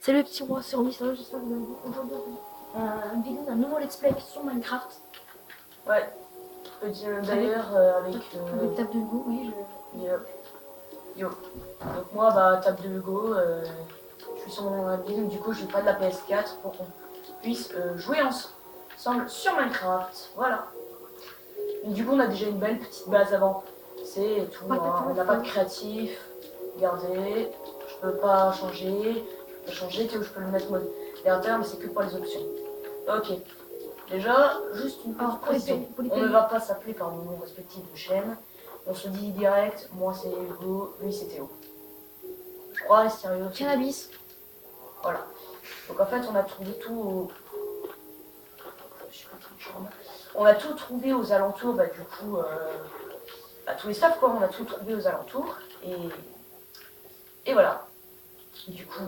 Salut les petits rois, c'est Romy, ça va, j'espère que vous allez bien. Aujourd'hui, une vidéo d'un nouveau let's play sur Minecraft. Ouais, d'ailleurs Avec table de Hugo, oui, Yo. Donc moi, bah, table de Hugo, je suis sur mon ordi, donc du coup, j'ai pas de la PS4 pour qu'on puisse jouer ensemble sur Minecraft. Voilà. Donc, du coup, on a déjà une belle petite base avant. C'est tout, hein. On n'a pas de créatif. Regardez, je peux pas changer. Je peux changer, tu sais, où je peux le mettre modérateur, mais c'est que pour les options. Ok. Déjà, juste une petite précision. On ne va pas s'appeler par nos noms respectifs de chaîne. On se dit direct, moi c'est Hugo, lui c'est Théo. Je crois, sérieux. Cannabis. Voilà. Donc en fait, on a trouvé tout au... On a tout trouvé aux alentours, bah du coup, tous les stuff quoi, on a tout trouvé aux alentours. Et voilà. Du coup,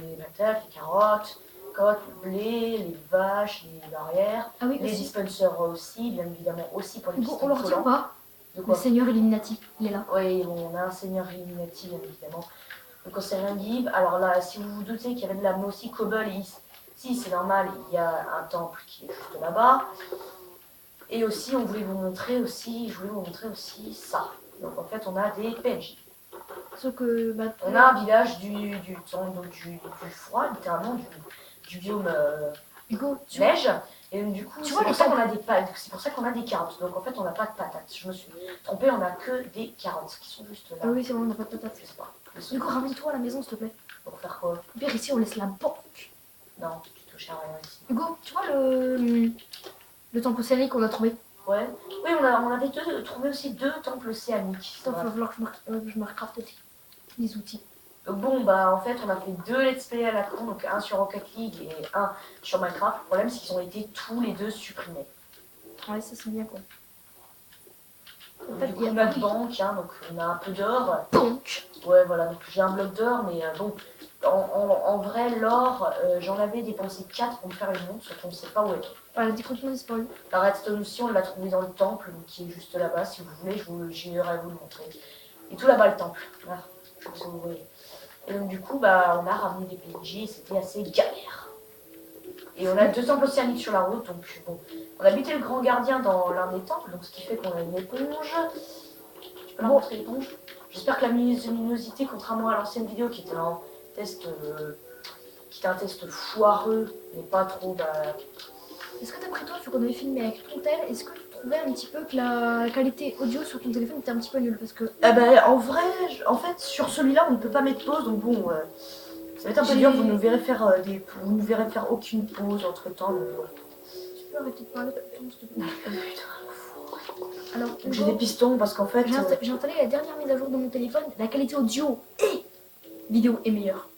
les patates, les carottes, le blé, les vaches, les barrières, Ah oui, les aussi. dispensers aussi, bien évidemment aussi pour les Hugo, pistons on le retient collants. pas. De quoi? Le Seigneur Illuminati, il est là. Oui, bon, on a un Seigneur Illuminati, bien évidemment. Donc on s'est rien give. Alors là, si vous vous doutez qu'il y avait de la Mossy Cobble, si c'est normal, il y a un temple qui est juste là-bas. Et aussi, je voulais vous montrer aussi ça. Donc en fait, on a des PNJ. Sauf que, bah, On a un village du froid, littéralement, du biome Hugo, neige. Et donc, du coup, tu c'est vois pour les ça qu'on a des patates. C'est pour ça qu'on a des carottes. Donc en fait, on n'a pas de patates. Je me suis trompée, on a que des carottes qui sont juste là. Ah oui, c'est bon, on n'a pas de patates. Je sais pas. Hugo, ramène-toi à la maison, s'il te plaît. Pour faire quoi? Pire, ici, on laisse la banque. Non, tu touches à rien ici. Hugo, tu vois le temple océanique qu'on a trouvé? Ouais. Oui, on avait trouvé aussi deux temples océaniques. Il va falloir que je me recrafte aussi des outils. Donc bon, bah en fait, on a fait deux let's play à la con, donc un sur Rocket League et un sur Minecraft. Le problème, c'est qu'ils ont été tous les deux supprimés. Ouais, ça c'est bien quoi. En fait, il y a notre banque, hein, donc on a un peu d'or. Banque. Ouais, voilà, donc j'ai un bloc d'or, mais bon, en vrai, l'or, j'en avais dépensé 4 pour me faire une montre, sauf qu'on ne sait pas où elle est. Elle a dit complètement disparu. La redstone aussi, on l'a trouvée dans le temple, donc qui est juste là-bas, si vous voulez, j'irai vous le montrer. Et tout là-bas, le temple. Voilà, je sais pas si vous voyez. Et donc du coup, bah, on a ramené des PNJ et c'était assez galère. Et on a deux temples océaniques sur la route, donc bon. On a buté le grand gardien dans l'un des temples, donc ce qui fait qu'on a une éponge. Tu peux la montrer l'éponge? J'espère que la luminosité, contrairement à l'ancienne vidéo qui était un test, foireux, mais pas trop, bah... Est-ce que d'après toi, vu qu'on avait filmé avec ton tel, est-ce que tu trouvais un petit peu que la qualité audio sur ton téléphone était un petit peu nulle? Parce que... en vrai, en fait, sur celui-là, on ne peut pas mettre pause, donc bon, ça va être un peu dur, vous ne verrez faire aucune pause entre temps, donc bon. Tu peux arrêter de parler, s'il te plaît? Alors, j'ai des pistons parce qu'en fait... J'ai installé la dernière mise à jour de mon téléphone, la qualité audio et vidéo est meilleure.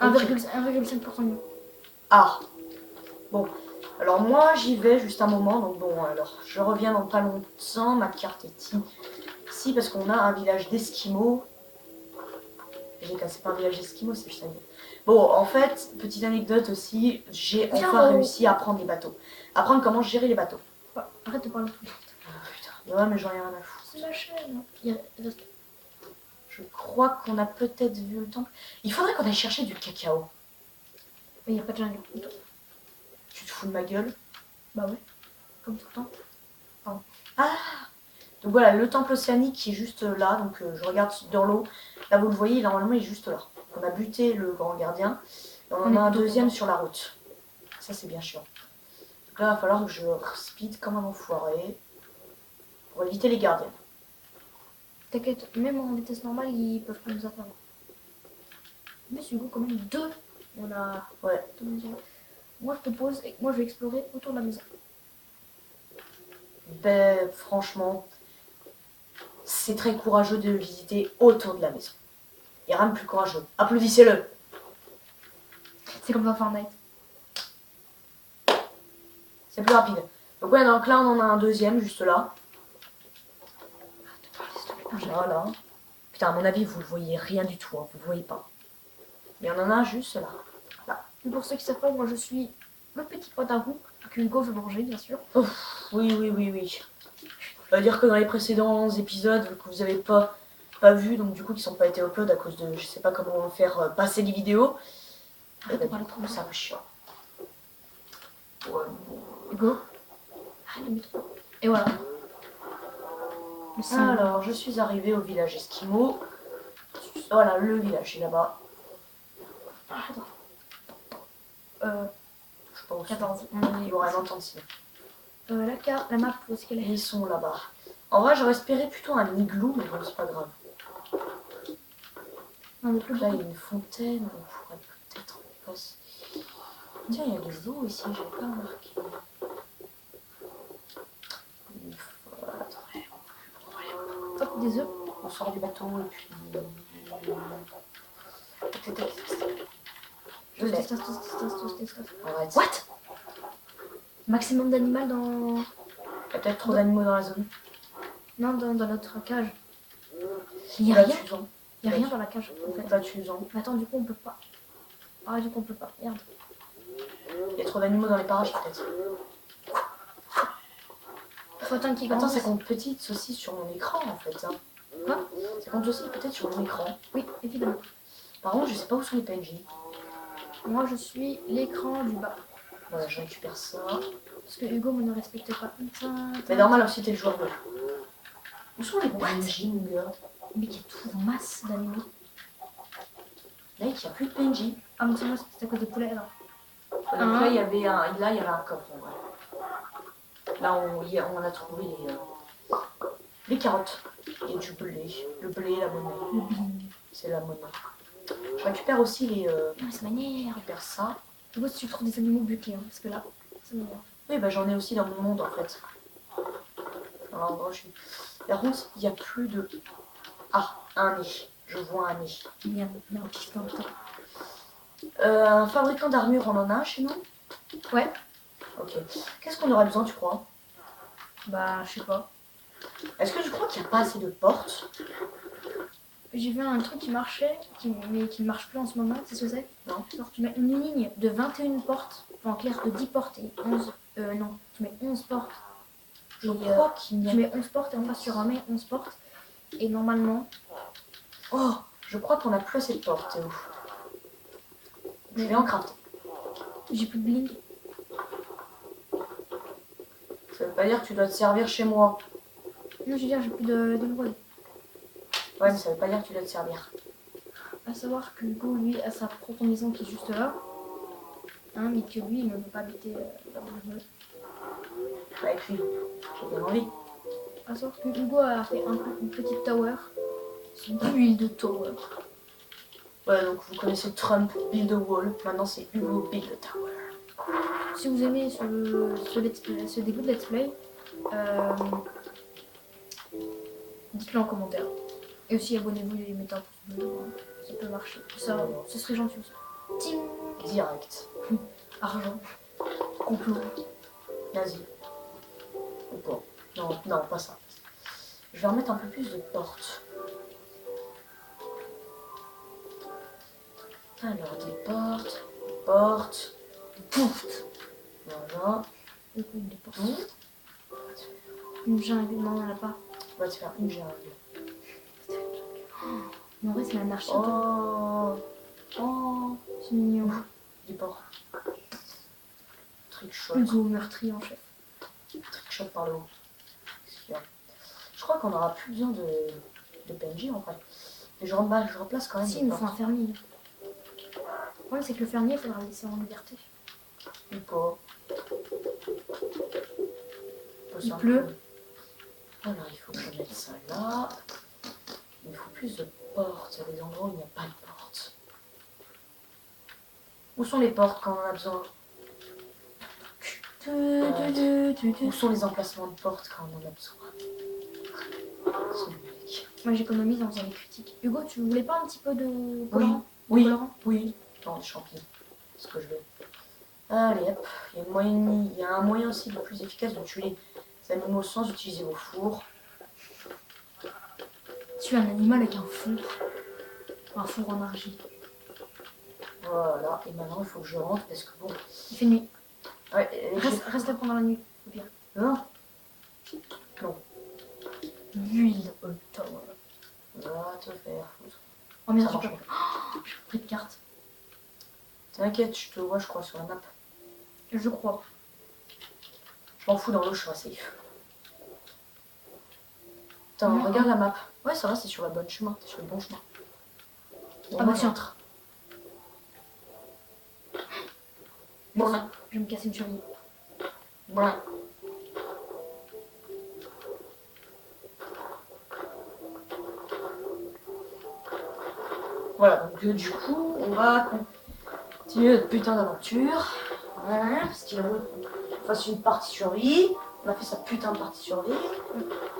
1,5% mieux. Ah, bon. Alors moi j'y vais juste un moment, donc bon alors je reviens dans pas longtemps, ma carte est ici parce qu'on a un village d'Esquimaux. J'ai cassé pas un village d'Esquimaux, c'est juste. Bon en fait, petite anecdote aussi, j'ai enfin réussi à prendre les bateaux. Apprendre comment gérer les bateaux. Arrête de parler tout le temps. Putain, ouais mais j'en ai rien à foutre. C'est ma chaîne. Je crois qu'on a peut-être vu le temple. Il faudrait qu'on aille chercher du cacao. Mais il n'y a pas de jungle. Tu te fous de ma gueule? Bah ouais, comme tout le temps. Pardon. Ah! Donc voilà, le temple océanique qui est juste là, donc je regarde dans l'eau. Là vous le voyez, normalement il est juste là. On a buté le grand gardien. Et on en a un deuxième sur la route. Ça c'est bien chiant. Donc là il va falloir que je speed comme un enfoiré. Pour éviter les gardiens. T'inquiète, même en vitesse normale, ils peuvent pas nous atteindre. Mais c'est quand même deux. On a... Ouais. Moi je te pose et moi je vais explorer autour de la maison. Ben franchement, c'est très courageux de visiter autour de la maison. Il n'y a rien de plus courageux. Applaudissez-le. C'est comme dans Fortnite. C'est plus rapide. Donc ouais, donc là on en a un deuxième juste là. Voilà. Putain, à mon avis, vous ne voyez rien du tout, hein. Vous ne voyez pas. Mais on en a un juste là. Là. Et pour ceux qui savent pas, moi je suis le petit pote à roux que Hugo veut manger, bien sûr. Ouf, oui. Ça veut dire que dans les précédents épisodes que vous n'avez pas vu, donc du coup qui sont pas été upload à cause de je sais pas comment faire passer les vidéos. Arrête de parler trop Ça ça. va chiant. Ouais, bon. Hugo. Arrête de mettre trop. Et voilà. Le signe. Alors, je suis arrivée au village Esquimau. Voilà, le village est là-bas. Attends. Je sais pas où 14. il y aura un entente sinon. La carte, la map, où est-ce qu'elle est? Ils sont là-bas. En vrai, j'aurais espéré plutôt un igloo, mais bon, c'est pas grave. Non, mais plus Là, il beaucoup. y a une fontaine, on pourrait peut-être passer. Tiens, il y a des eaux ici, j'avais pas remarqué. Il faudrait... Hop, des œufs. On sort du bateau et puis... Je l'ai. Arrête. What? Maximum d'animal dans... Il y a peut-être trop d'animaux dans la zone. Non, dans notre cage. Il y a rien. Tues-en. Il y a rien dans la cage, en fait. Va tues-en. Mais attends, du coup, on peut pas. Ah, du coup, on peut pas. Merde. Il y a trop d'animaux dans les parages, peut-être. Faut attendre qu'il Attends, grandisse. ça compte petite saucisse sur mon écran, en fait. Hein. Quoi? Ça compte aussi peut-être sur mon écran. Oui, évidemment. Par contre, je sais pas où sont les PNJ. Moi, je suis l'écran du bas. Voilà, je récupère ça. Parce que Hugo me ne respecte pas. Mais normal aussi, t'es le joueur de. Où sont les PNJ, mon gars? Mais il y a toujours masse d'animaux. Mec, il n'y a plus de PNJ. Ah, mais moi, c'est à cause des poulets, alors. Donc là, il y avait un coffre, en vrai. Là, on a trouvé les carottes et du blé. Le blé, la monnaie. Le bling. C'est la monnaie. Je récupère aussi les... Non, mais ça m'énerve. Je récupère ça. Hugo, si tu trouves des animaux butés, hein, parce que là, ça m'énerve. Oui, bah j'en ai aussi dans mon monde, en fait. Alors, en gros, je suis... Par contre, il n'y a plus de... Ah, un nez. Je vois un nez. Merde, merde, putain, putain. Un fabricant d'armure, on en a chez nous? Ouais. Ok. Qu'est-ce qu'on aura besoin, tu crois? Bah, je sais pas. Est-ce que tu crois qu'il n'y a pas assez de portes? J'ai vu un truc qui marchait, mais qui ne marche plus en ce moment, c'est ce que c'est? Non. Genre, tu mets une ligne de 21 portes, enfin, en clair, de 10 portes et 11... non, tu mets 11 portes. Je Et, crois qu'il n'y a... Tu mets 11 portes et en face, tu remets 11 portes. Et normalement... Oh, je crois qu'on a plus assez de portes, Théo. Je vais en crafter. J'ai plus de bling. Ça veut pas dire que tu dois te servir chez moi. Non, je veux dire, j'ai plus d'émeraude. Ouais, mais ça veut pas dire que tu dois te servir. À savoir que Hugo, lui, a sa propre maison qui est juste là. Hein, mais que lui, il ne veut pas habiter là où je veux. Bah, et puis, j'ai bien envie. À savoir que Hugo a fait une petite tower. C'est une build de tower. Ouais, donc vous connaissez Trump, Build a Wall. Maintenant, c'est Hugo, Build a Tower. Si vous aimez ce début de let's play, dites-le en commentaire. Et aussi abonnez-vous et mettez un pouce bleu, hein. Ça peut marcher. Ça, ce serait gentil aussi. Ting. Direct. Argent. Complot. Nazi. Ou pas. Non, non, pas ça. Je vais remettre un peu plus de portes. Alors, des portes, portes, des portes. Voilà. Et puis des portes. Mmh. Une jungle, non, on en a pas. On va te faire une jungle. Mais en vrai, c'est l'anarchie. Oh, oh, C'est mignon. des portes. Trickshot. Hugo, meurtrier en chef. Trickshot par le haut. Qu'est-ce qu'il y a? Je crois qu'on n'aura plus besoin de PNJ en vrai. Mais je replace quand même. Si, des il nous faut portes. un fermier. Le problème, c'est que le fermier, il faudra le laisser en liberté. Ou pas. Il pleut. Voilà, il faut que je mette ça là. Il faut plus de portes. Il y a des endroits où il n'y a pas de portes. Où sont les portes quand on en a besoin? Où sont les emplacements de portes quand on en a besoin? C'est le mec. Moi, j'économise en faisant les critiques. Hugo, tu voulais pas un petit peu de Oui, colorant? oui, Colorant. oui. Non, des champignons. C'est ce que je veux. Allez, hop. Il y a un moyen aussi le plus efficace de tuer les animaux sans utiliser vos fours. Tu es un animal avec un four. Un four en argile. Voilà. Et maintenant, il faut que je rentre parce que bon. Il fait nuit. Ouais, Reste là pendant la nuit. Au pire. non. Non. Build a tower. Va te faire foutre. Oh merde, Ça j'ai marche pas. J'ai pris de carte. T'inquiète, je te vois, je crois, sur la map. Je crois. Je m'en fous, dans l'eau, je serai safe. Attends, Non. regarde la map. Ouais, ça va, c'est sur le bon chemin. T'es sur le bon chemin. Bon, Ah moi, bah j'entre. Bon, Je vais me casser une cheville. bon. Voilà, donc du coup, on va continuer notre putain d'aventure. Voilà, parce qu'il a voulu qu'on fasse une partie survie. On a fait sa putain de partie survie.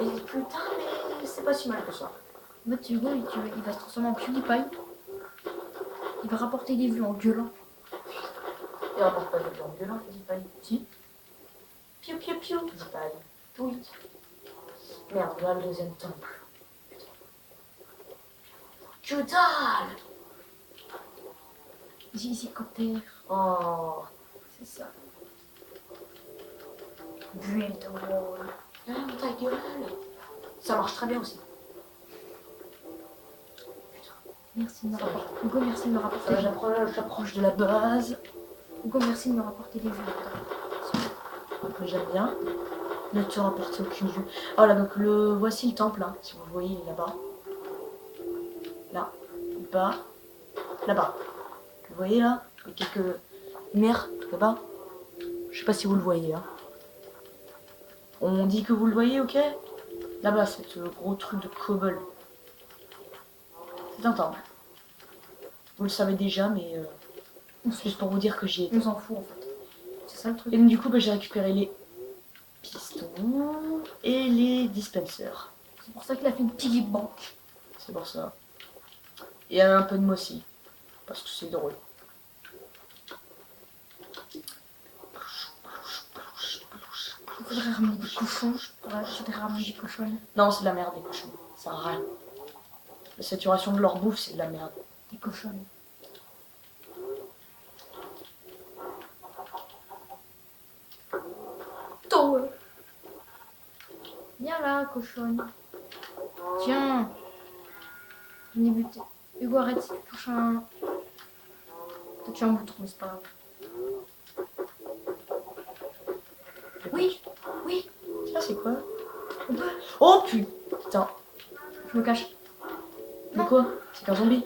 Et putain, mais c'est pas si mal que ça. En fait, Hugo, il va se transformer en PewDiePie. Il va rapporter des vues en gueulant. Il rapporte pas de viande violente, PewDiePie. Si. Piou piou piou, PewDiePie. Oui. Merde, là le deuxième temple. Que dalle! Ici, Copter. Oh. C'est ça. Build the wall. Ah, ta gueule. Ça marche très bien aussi. Merci de me rapporter. Hugo, merci de me rapporter. J'approche de la base. Hugo, merci de me rapporter des vues. J'aime bien. Ne te rapporter aucune vue. Voilà, donc voici le temple, hein, si vous le voyez, il est là-bas. Là, bas, là-bas. Vous voyez là? Il y a quelques lumières là-bas. Je sais pas si vous le voyez. Hein. On dit que vous le voyez, ok? Là-bas, c'est gros truc de cobble. C'est un temple. Vous le savez déjà, mais c'est juste pour vous dire que j'y étais. On s'en fout en fait. C'est ça le truc. Et donc, du coup, bah, j'ai récupéré les pistons et les dispensers. C'est pour ça qu'il a fait une piggy bank. C'est pour ça. Et un peu de moi aussi. Parce que c'est drôle. Il faudrait ramener des cochons. Ouais, il faudrait ramener des cochons. Non, c'est de la merde, les cochons. Ça sert à rien. La saturation de leur bouffe, c'est de la merde. Des cochons. Toi. Viens là, cochonne. Tiens. Je n'ai buté. Hugo, arrête si tu touches un. Toi, tu es un bouton, mais c'est pas grave. Oui, oui, Ça, c'est quoi? on peut. Oh putain. Je me cache. Mais Non. quoi? C'est qu'un zombie.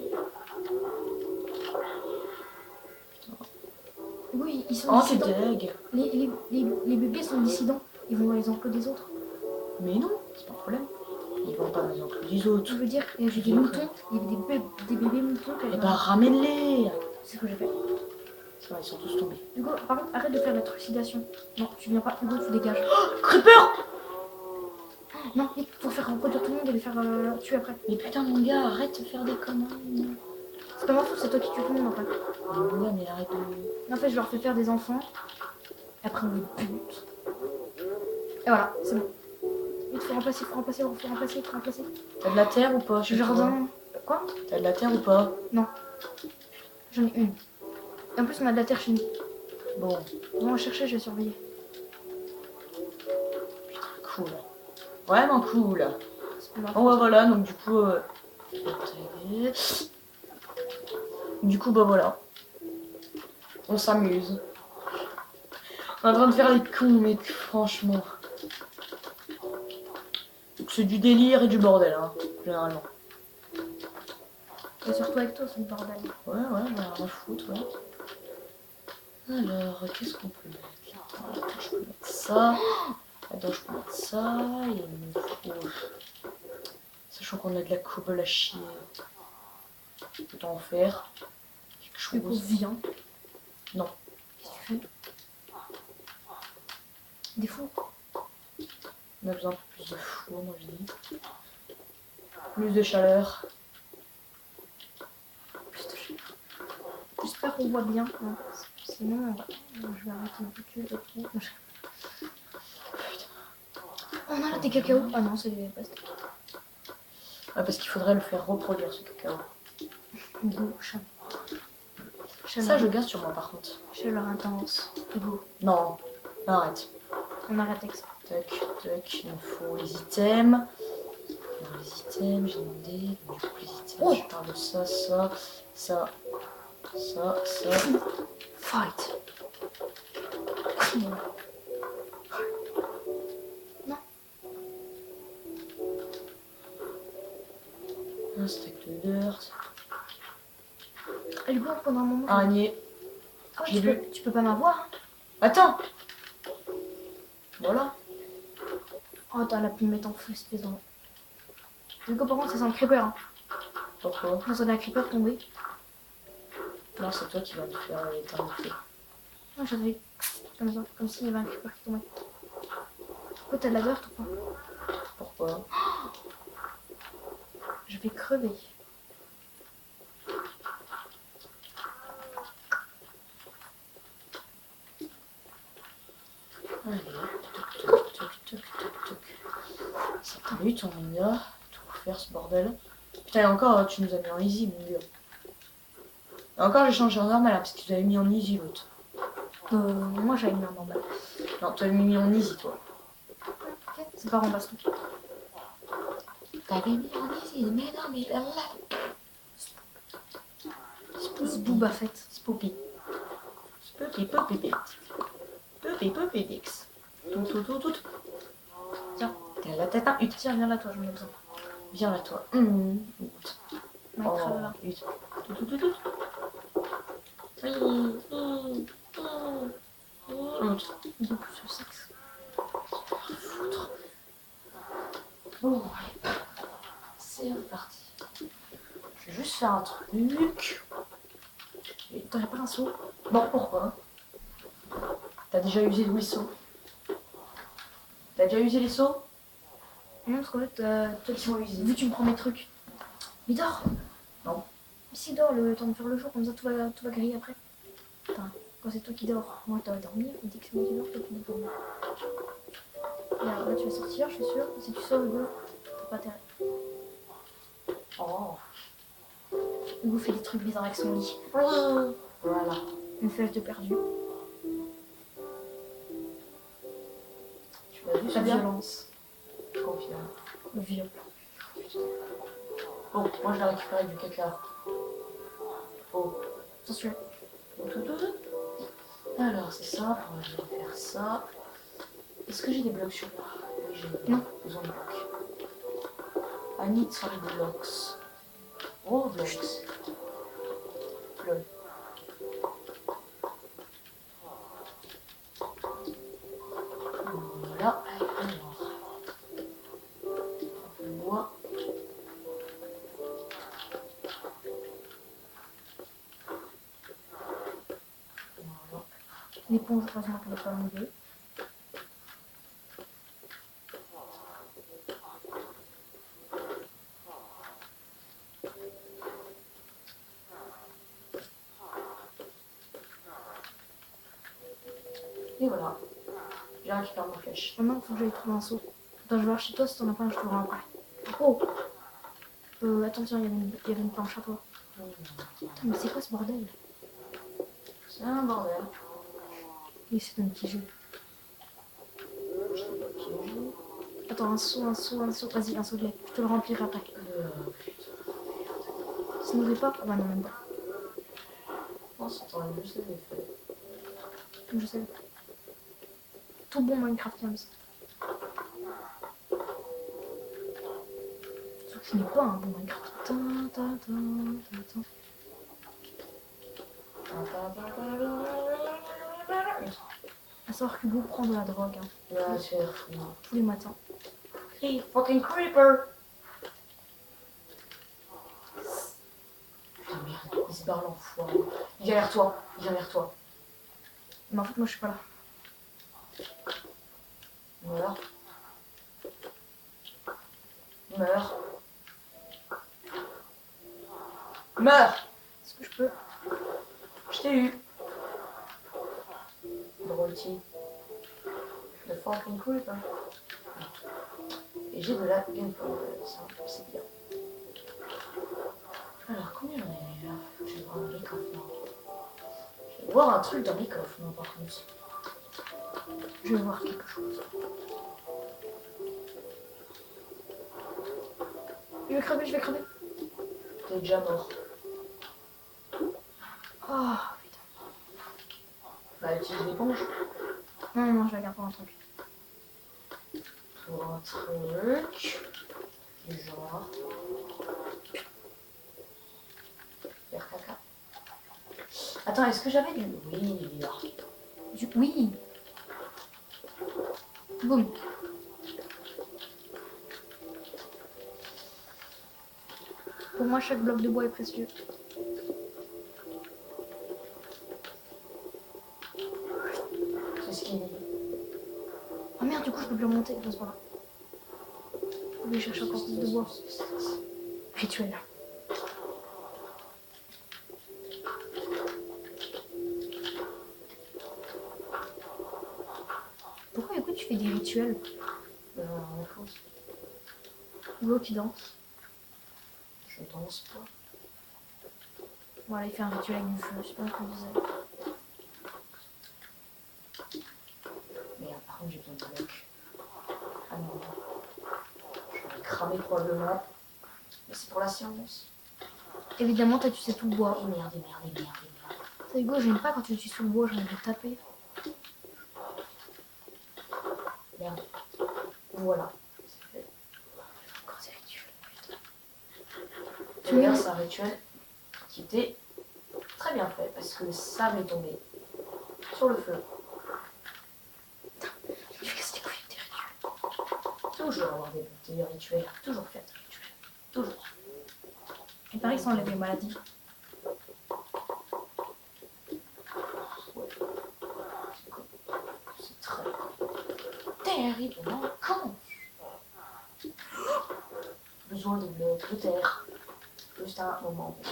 Oui, ils sont Oh, c'est dissidents. deg. Les bébés sont dissidents. Ils vont dans les enclos des autres. Mais non, c'est pas un problème. Ils vont pas dans les enclos des autres. Je veux dire, il y avait des moutons. Il y avait des bébés moutons. Eh bah, ramène-les. C'est ce que j'ai fait. Ça va, ils sont tous tombés. Hugo, par contre, arrête de faire la trucidation. Non, tu viens pas. Hugo, tu dégages. Creeper! Non, vite, faut faire reproduire tout le monde et les faire tuer après. Mais putain, mon gars, arrête de faire des conneries. C'est pas ma faute, c'est toi qui tue tout le monde en fait. Mon gars, mais arrête de... En fait, je leur fais faire des enfants. Et après, on les bute. Et voilà, c'est bon. Vite, faut remplacer, faut remplacer, faut remplacer, faut remplacer. T'as de la terre ou pas? Je jardin. Quoi? T'as de la terre ou pas? J'en ai une. Et en plus, on a de la terre chez nous. Bon, On va chercher, je vais surveiller. cool. Vraiment cool. C'est pas grave. Bon, bah voilà, donc du coup... Du coup, bah voilà. On s'amuse. On est en train de faire les cons, mec, franchement. Donc c'est du délire et du bordel, hein, généralement. Et surtout avec toi, c'est le bordel. Ouais, on a rien à foutre, ouais. Alors, qu'est-ce qu'on peut mettre là? Attends, je peux mettre ça. Attends, je peux mettre ça. Et il me faut... Sachant qu'on a de la cobble à chier. Autant en faire quelque Hugo, chose. viens. Non. Qu'est-ce que tu fais? Des fous. On a besoin de plus de four, moi je dis. Plus de chaleur. Plus de chaleur. J'espère qu'on voit bien. Hein. Sinon, je vais arrêter de tuer et tout. On a là des cacao. Ah non, c'est des pastes. Ouais, parce qu'il faudrait le faire reproduire ce cacao. Hugo, Ça, je garde sur moi par contre. Chaleur intense. Hugo, Non, arrête. on arrête avec ça. Tac, tac, il me faut les items. Alors, les items, j'ai demandé. Du coup, les items, Oh. je parle de ça, ça, ça, ça, ça. Fight. Non. Un steak de dirt. Et du coup, pendant un moment. Araignée. Ah, j'ai vu. tu peux pas m'avoir. Hein. Attends. Voilà. Oh, t'as la pu me mettre en feu, espèce d'en. Du coup, par contre, ça sent le creeper. Hein. Pourquoi? Ça sent un creeper tombé. Non, c'est toi qui vas me faire éteindre le feu. Moi, j'avais comme ça, comme s'il y avait un creeper qui tombait. Pourquoi t'as de la dirt ou pas? Pourquoi? Je vais crever. Allez, toc, toc, toc, toc, toc. 5 minutes, on y a tout pour faire ce bordel. Putain, et encore, tu nous as mis en easy, mon gars. Et encore, j'ai changé en normal, hein, parce que tu avais mis en easy l'autre. Moi, j'avais mis un normal. Non, tu avais mis en easy, toi. Ok, c'est pas remplaçant. T'avais mis en easy, mais non, mais là. C'est Booba Fett. Spoopy. Spoopy, poopy, bit. Poopy, poopy, dix. Tout. Tiens. T'as la tête à huit. Tiens, viens là, toi, j'en ai besoin. Viens là, toi. Minecraft, là. Huit. Tout. Il est plus sur sexe. Foutre. Bon, allez. C'est reparti. Je vais juste faire un truc. Et T'aurais pas un seau? non, pourquoi? T'as déjà usé le seau? T'as déjà usé les seaux? Non, parce qu'en fait, toi, Ils sont usés. vu que tu me prends mes trucs. Mais dors! Non. Mais si, dors, le temps de faire le jour, comme ça, tout va griller après. Putain, quand c'est toi qui dors, moi, je dois dormir. Et dès que c'est moi qui dors, toi, tu dois dormir. Regarde, là, tu vas sortir, je suis sûre. Si tu sors, Hugo, t'as pas intérêt. Oh. Hugo fait des trucs bizarres avec son lit. Voilà. Une flèche de perdu. Tu m'as vu La ce bien? violence. Je confirme. Le viol. Bon, moi je vais récupérer du caca. Oh. Attention. Alors, c'est ça. Je vais faire ça. Est-ce que j'ai des blocs sur moi? Oui, j'ai Non. besoin de blocs. I need some blocks. Oh, blocks. Lol. Voilà. Alors. Le bois. Voilà. L'éponge, heureusement qu'elle est pas enlevée. Et voilà. J'ai récupéré ma flèche. Maintenant, il faut que j'aille trouver un seau. Attends, je vais voir chez toi, si t'en as pas un, je te le rends après. Oh! Attention, il y avait une planche à toi. Putain, mais c'est quoi ce bordel? C'est un bordel. Oui, c'est un petit jeu. Attends, un seau. Vas-y, un seau de lait. Je te le remplirai après. Putain. Ça ne pas? Ah bah non, même pas. Oh, c'est un juste les effets. Je sais. Tout bon Minecraft comme ça. Sauf que je n'ai pas un bon Minecraft. À savoir qu'Hugo prend de la drogue hein, Là, c'est fou. tous les matins. Hey, fucking creeper! Putain, merde, il se barre l'enfoiré. Il vient vers toi, Mais en fait, moi, je suis pas là. Meurs. Meurs. Meurs! Est-ce que je peux? Je t'ai eu. Drôletie. Le fucking creeper. Et j'ai de la gunpowder, ça, c'est bien. Alors, combien on est là? Je vais voir dans les coffres, non. Je vais voir un truc dans les coffres, non, par contre. Je vais voir quelque chose. Je vais crever. T'es déjà mort. Oh, putain. pas utiliser l'éponge. Non, non, je la garde pour un truc. Pour un truc. Du genre. Faire caca. Attends, est-ce que j'avais du. Oui, il est là. Oui. Boum. Pour moi, chaque bloc de bois est précieux. C'est ce qu'il dit. Oh merde, du coup, je peux plus remonter. Enfin, c'est pas grave. Je vais chercher encore plus de bois. Rituel. Pourquoi, écoute, tu fais des rituels? En fausse. L'eau qui danse. Je danse pas. Voilà, il fait un rituel avec du feu. Je sais pas ce que je disais. Merde, par contre, j'ai besoin de blocs. Ah non. Je vais cramer probablement. Mais c'est pour la science. Évidemment, toi, tu sais tout le bois. Et merde, et merde, et merde, et merde. C'est Hugo, j'aime pas quand tu suis sous le bois, j'ai envie de taper. Merde. Voilà. C'est fait. Encore des rituels, putain. D'ailleurs, c'est un rituel qui était très bien fait parce que le sable est tombé sur le feu. Tu fais casser les couilles avec tes rituels. Toujours avoir des rituels. Toujours faire des rituels. Toujours. Il paraît que ça enlève les maladies. Ouais. C'est très terriblement con. Besoin de blocs de terre. Juste un moment. Je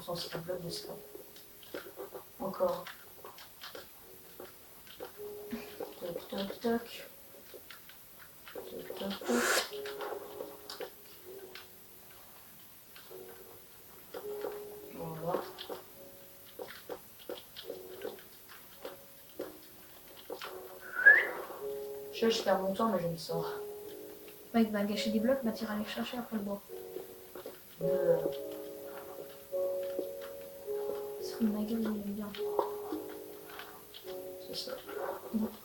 sens que c'est un bloc de sable. Encore. Toc toc toc. Toc toc toc. Voilà. Je perds mon temps, mais je me sors. Ouais, il va gâcher des blocs, bah t'iras aller chercher après le bois. Il se fout de ma gueule, il est bien. C'est ça.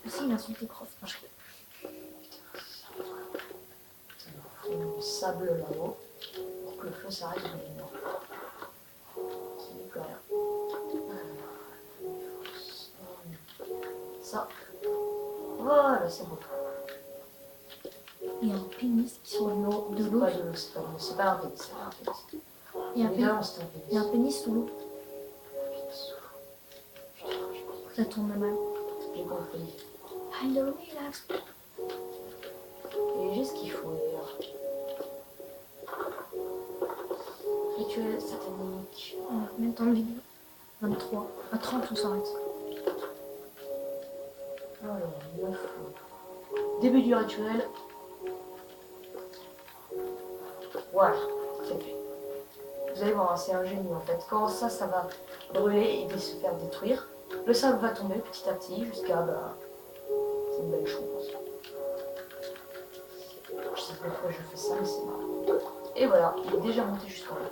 Aussi, il a insulté Croft. Non, je rigole. Il faut du sable là-haut pour que le feu s'arrête de venir. Qui n'est plus rien. Ça. Voilà, c'est bon. Il y a un pénis qui sort de l'eau. C'est pas de l'eau, c'est pas un pénis, c'est pas un pénis. Il y a un pénis. Évidemment, c'est un pénis. Il y a un pénis sous l'eau. Ça tourne mal. J'ai compris. Find the relax. Et j'ai ce qu'il faut d'ailleurs. Rituel satanique. On a combien de temps de vidéo? 23. À 30, on s'arrête. Alors, 9. Début du rituel. Voilà, c'est fait. Vous allez voir, hein, c'est ingénieux en fait. Quand ça va brûler et se faire détruire, le sable va tomber petit à petit jusqu'à. Bah, c'est une belle chose. Je sais pas pourquoi je fais ça, mais c'est marrant. Et voilà, il est déjà monté jusqu'en haut.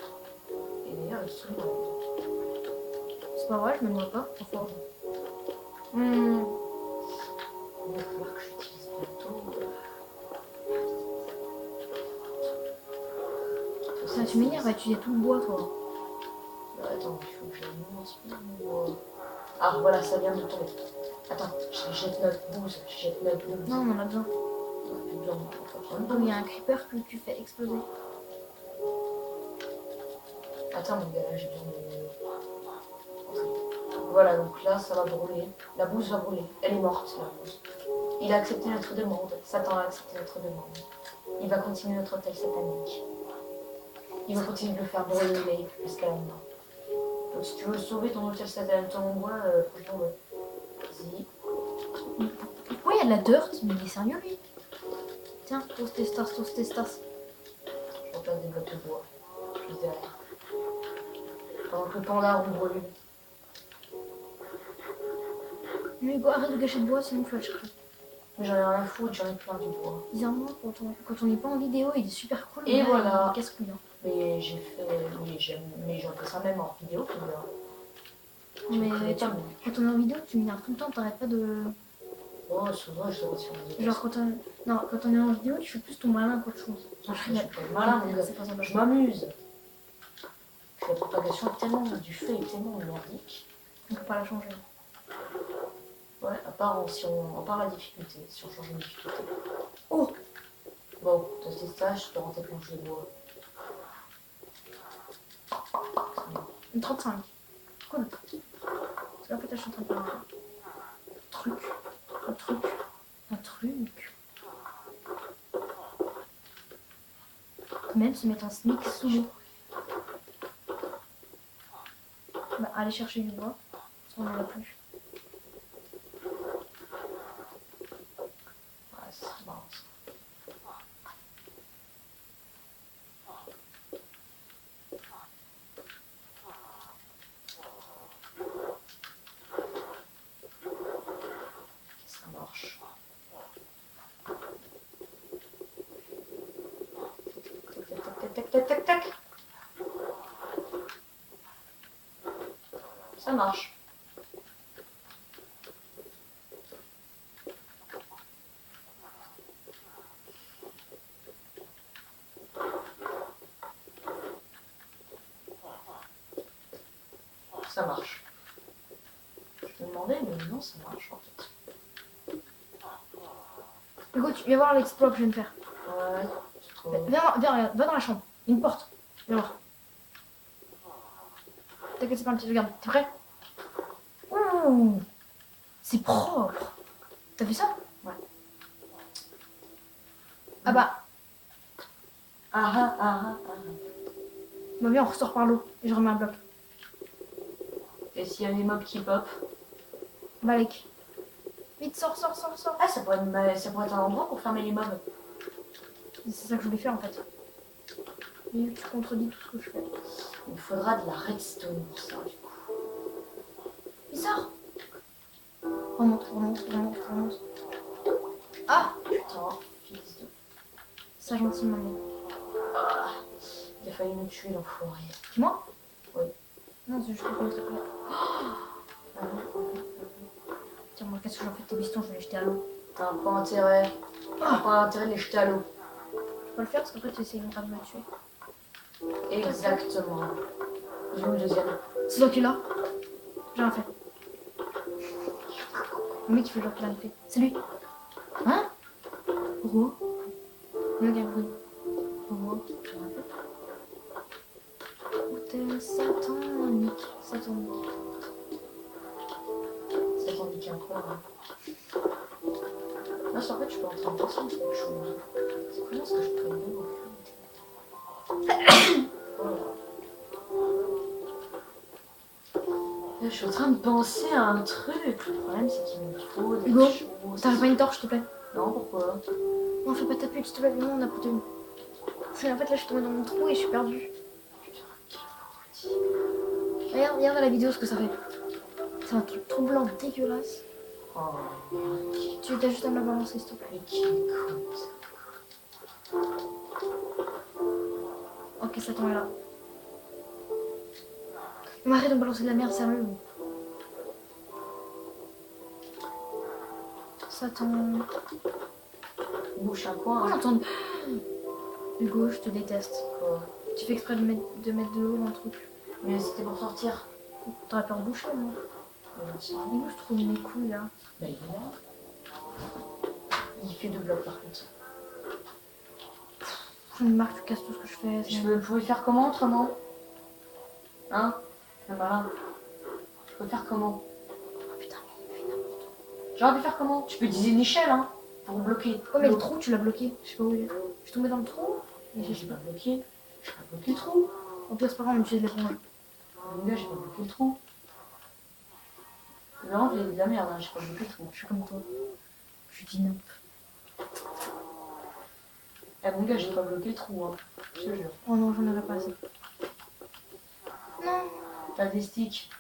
Et d'ailleurs, il se trouve dans le dos. C'est pas vrai, je me vois pas. Enfin. Il va falloir que j'utilise bientôt. Ça, tu m'énerves à utiliser tout le bois, toi. Bah, attends, il faut que je monte. Ah, voilà, ça vient de tomber. Attends, je jette notre bouse. Je jette notre bouse. Non, on en a besoin. On a plus besoin, on va prendre Donc, il y a un creeper que tu fais exploser. Attends, mon gars, là, j'ai besoin de. Voilà, donc là, ça va brûler. La bouse va brûler. Elle est morte, la bouse. Il a accepté notre demande. Satan a accepté notre demande. Il va continuer notre hôtel satanique. Il va continuer de le faire brûler jusqu'à la mort. Donc, si tu veux sauver ton hôtel satanique, ton bois, franchement, ouais. Vas-y. Pourquoi il y a de la dirt? Mais il est sérieux, lui. Tiens, toast tes stars, toast tes stars. Je replace des blocs de bois. Juste derrière. Pendant que le panda on brûle. Mais Hugo, arrête de gâcher de bois, sinon tu vas le chercher. Mais j'en ai rien à foutre, j'en ai plein du bois. Bizarrement, quand on n'est pas en vidéo, il est super cool. Et mais là, voilà. Il est casse-couille. Hein. Mais j'ai fait. Mais j'en fais ça même en vidéo, puis là. Mais connais tu- pas, mais... quand on est en vidéo, tu m'énerves tout le temps, t'arrêtes pas de. Oh, c'est vrai, je te retire mon Genre quand on est en vidéo, tu fais plus ton malin qu'autre chose. Je suis pas malin, mon gars. C'est pas sympa. Je m'amuse. Puis la propagation est tellement du feu est tellement merdique. On peut pas la changer. Ouais, à part si on à part la difficulté, si on change une difficulté. Oh, Bon, dans ces stages, je te rends tes planches de bois. une 35. Cool. Parce qu'en fait, là, je suis en train de faire un truc. Un truc. Un truc. Même se mettre un sneak sous l'eau. Bah, aller chercher du bois. Parce qu'on en a plus. Ouais, c'est marrant ça. Ça marche. Tac, tac, tac, tac, tac. Ça marche. Ça marche. Je me demandais, mais non, ça marche en fait. Hugo, tu viens voir l'exploit que je viens de faire. Ouais, c'est trop... Viens, va dans la chambre. Il y a une porte. Viens voir. T'inquiète, c'est pas un petit. Regarde, t'es prêt? Ouh, c'est propre. T'as vu ça? Ouais. Ah bah, bah viens, on ressort par l'eau. Et je remets un bloc. Et s'il y a des mobs qui pop? Balek. Vite, sors. Ah, ça pourrait être un endroit pour fermer les mobs. C'est ça que je voulais faire en fait. Mais tu contredis tout ce que je fais. Il faudra de la redstone pour ça, du coup. Il sort. Remonte. Ah, Putain, fils de... ça gentil, maman. Ah, il a failli me tuer, l'enfoiré. C'est moi? Oui. Non, c'est juste que je me Tiens, moi, qu'est-ce que j'en fais de tes pistons? Je vais les jeter à l'eau. T'as pas intérêt. T'as pas intérêt de les jeter à l'eau. Je peux pas le faire parce qu'après tu essayes de me tuer. Exactement. J'ai eu le deuxième. C'est toi qui l'as? J'ai rien fait. Le mec il fait genre qu'il a rien fait. C'est lui. Hein? Pourquoi? Le mec a un bruit. Pourquoi? J'ai rien fait. Oh, t'es satanique. Satanique. Ça t'en dit qu'un quoi, hein. Là, en fait, je peux entrer en penser à quelque chose. C'est comment est-ce que je peux le voir Voilà. Là, je suis en train de penser à un truc. Le problème, c'est qu'il me faut des Hugo, choses. t'as pas une torche s'il te plaît? Non, pourquoi? Non, fais pas ta pute s'il te plaît. Non, on a plus de. En fait là je suis tombée dans mon trou et je suis perdue. Regarde à la vidéo ce que ça fait. C'est un truc trop blanc dégueulasse. Oh, Tu as juste à me la balancer s'il te plaît. mais qui écoute? Ok, Satan est là. Mais arrête de me balancer de la merde, sérieux. Satan. Bouche un Oh, coin. Hein. j'entends. Hugo, je te déteste. Quoi? Tu fais exprès de mettre de l'eau dans le truc. Mais c'était pour sortir. T'aurais peur de boucher, moi. Hugo, je trouve mes couilles là. Bah, il est là. Il fait 2 blocs par contre. J'en ai marre que tu casses tout ce que je fais. Je pouvais faire comment autrement? Hein? Le malin. Je peux faire comment? Oh putain, mais il fait n'importe quoi. J'aurais pu faire comment? Tu peux utiliser une échelle, hein? Pour bloquer. Oh, mais le trou, tu l'as bloqué. Je sais pas où il est. Je suis tombée dans le trou. Mais j'ai pas bloqué. J'ai pas bloqué le trou. En plus, c'est pas grave, on utilise l'éponge. Mon gars, j'ai pas bloqué le trou. Non, j'ai de la merde, hein. J'ai pas bloqué le trou. Je suis comme toi. Je dis non. Eh mon gars, j'ai pas bloqué le trou, hein. Je te jure. Oh non, j'en aurais pas assez. Non. T'as des sticks.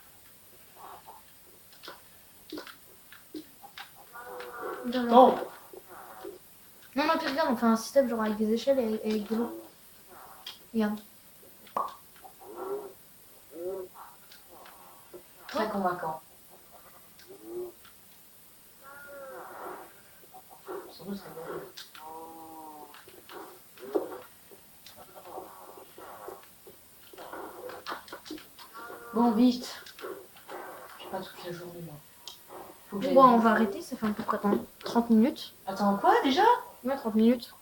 Non, Non. non, puis regarde, on fait un système genre avec des échelles et avec de l'eau. Regarde. Très convaincant. Surtout, c'est bon. Bon, vite. Je sais pas toute la journée, moi. Faut que j'aille Bon, on vite. va arrêter, ça fait à peu près 30 minutes. Attends, quoi, déjà? Ouais, 30 minutes.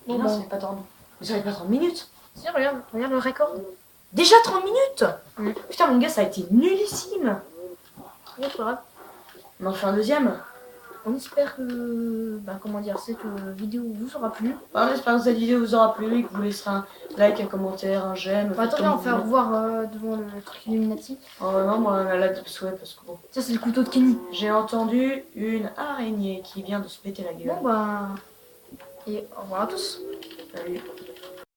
Non, Bon, ça bon. fait pas 30. Mais ça fait pas 30 minutes. Si, regarde le record. Déjà 30 minutes? Mm. Putain, mon gars, ça a été nullissime. Ouais, c'est pas grave. On en fait un deuxième. On espère que, comment dire, cette vidéo vous aura plu. Bah, on espère que cette vidéo vous aura plu et que vous laisserez un like, un commentaire, un j'aime. faites Attendez, comme on vous va faire voulez. voir devant le truc Illuminati. Oh non, moi, la de souhait parce que bon. Ça, c'est le couteau de Kenny. J'ai entendu une araignée qui vient de se péter la gueule. Bon, bah. Et au revoir à tous. Salut.